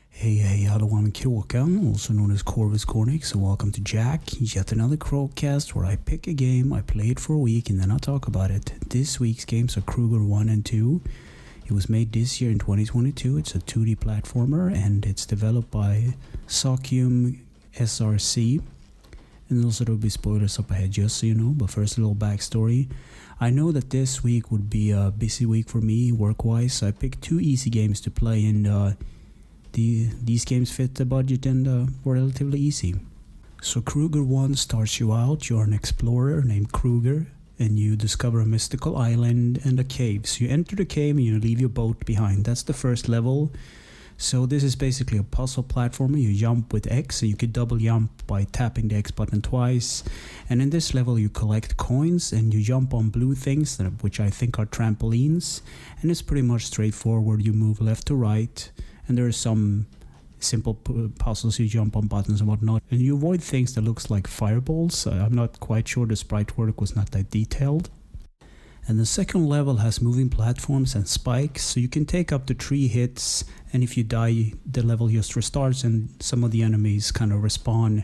Hey, hello, I'm Kråkan, also known as Corvus Cornix, and welcome to Yacc, yet another Podcast where I pick a game, I play it for a week, and then I talk about it. This week's games are Kruger 1 and 2. It was made this year in 2022. It's a 2D platformer, and it's developed by Yacc SRC. And also there will be spoilers up ahead, just so you know, but first a little backstory. I know that this week would be a busy week for me, work-wise, so I picked 2 easy games to play, and these games fit the budget and were relatively easy. So Kruger 1 starts you out. You're an explorer named Kruger, and you discover a mystical island and a cave. So you enter the cave and you leave your boat behind. That's the first level. So this is basically a puzzle platformer. You jump with X, and you can double jump by tapping the X button twice. And in this level you collect coins and you jump on blue things, which I think are trampolines. And it's pretty much straightforward. You move left to right. And there are some simple puzzles, you jump on buttons and whatnot. And you avoid things that looks like fireballs. I'm not quite sure, the sprite work was not that detailed. And the second level has moving platforms and spikes, so you can take up to 3 hits, and if you die, the level just restarts and some of the enemies kind of respawn.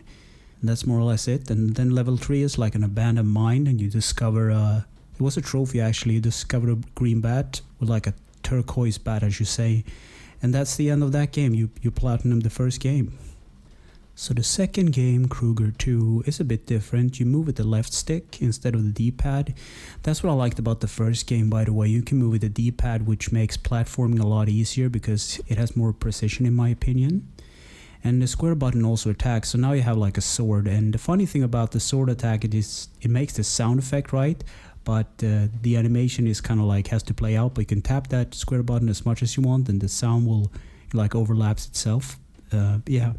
And that's more or less it. And then level 3 is like an abandoned mine, and you discover, it was a trophy actually, you discover a green bat, with like a turquoise bat, I should say. And that's the end of that game. You platinum the first game. So the second game, Kruger 2, is a bit different. You move with the left stick instead of the D-pad. That's what I liked about the first game, by the way. You can move with the D-pad, which makes platforming a lot easier because it has more precision in my opinion. And the square button also attacks, so now you have like a sword. And the funny thing about the sword attack is it makes the sound effect right, but the animation is kind of like has to play out. But you can tap that square button as much as you want and the sound will like overlaps itself. Yeah.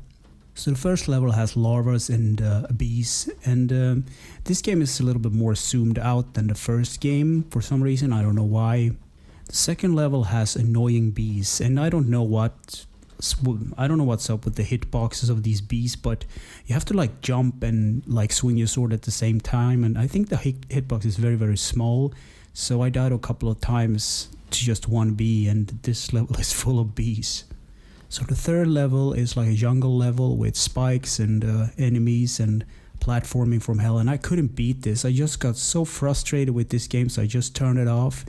So the first level has larvas and bees, and this game is a little bit more zoomed out than the first game for some reason. I don't know why. The second level has annoying bees, and I don't know what's up with the hitboxes of these bees, but you have to like jump and like swing your sword at the same time, and I think the hitbox is very, very small, so I died a couple of times to just one bee, and this level is full of bees. So the third level is like a jungle level with spikes and enemies and platforming from hell, and I couldn't beat this. I just got so frustrated with this game, so I just turned it off.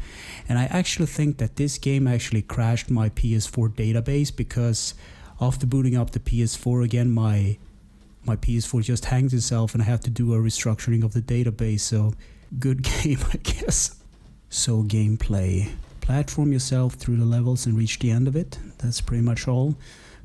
And I actually think that this game actually crashed my PS4 database, because after booting up the PS4 again, my PS4 just hangs itself and I have to do a restructuring of the database. So good game, I guess. So gameplay. Platform yourself through the levels and reach the end of it. That's pretty much all.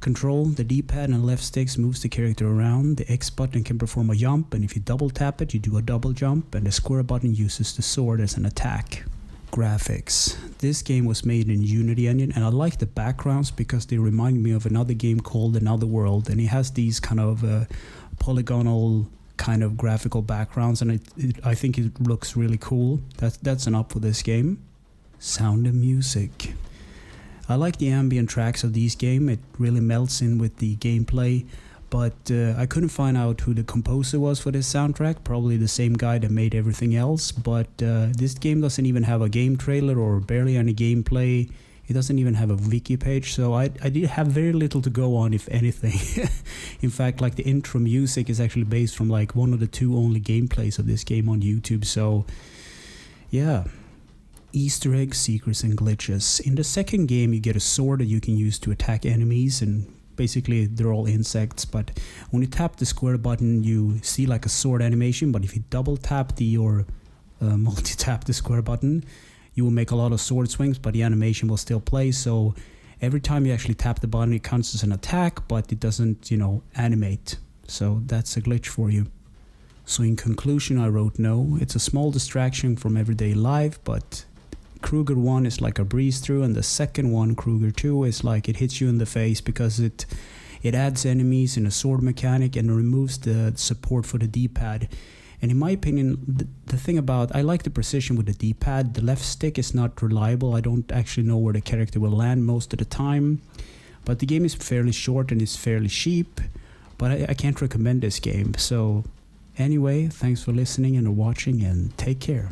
Control, the D-pad and left sticks moves the character around. The X button can perform a jump, and if you double tap it, you do a double jump, and the square button uses the sword as an attack. Graphics. This game was made in Unity engine, and I like the backgrounds because they remind me of another game called Another World, and it has these kind of polygonal kind of graphical backgrounds, and I think it looks really cool. That's an up for this game. Sound and music. I like the ambient tracks of this game. It really melts in with the gameplay, but I couldn't find out who the composer was for this soundtrack. Probably the same guy that made everything else, but this game doesn't even have a game trailer or barely any gameplay. It doesn't even have a wiki page, so I did have very little to go on, if anything. In fact, like the intro music is actually based from like one of the 2 only gameplays of this game on YouTube, so yeah. Easter eggs, secrets and glitches. In the second game you get a sword that you can use to attack enemies, and basically they're all insects, but when you tap the square button you see like a sword animation, but if you double tap or multi-tap the square button you will make a lot of sword swings, but the animation will still play. So every time you actually tap the button it counts as an attack, but it doesn't, animate. So that's a glitch for you. So in conclusion I wrote no. It's a small distraction from everyday life, but Kruger 1 is like a breeze through, and the second one, Kruger 2, is like it hits you in the face because it adds enemies and a sword mechanic and removes the support for the D-pad. And in my opinion, the thing about, I like the precision with the D-pad. The left stick is not reliable. I don't actually know where the character will land most of the time. But the game is fairly short and it's fairly cheap, but I can't recommend this game. So anyway, thanks for listening and watching, and take care.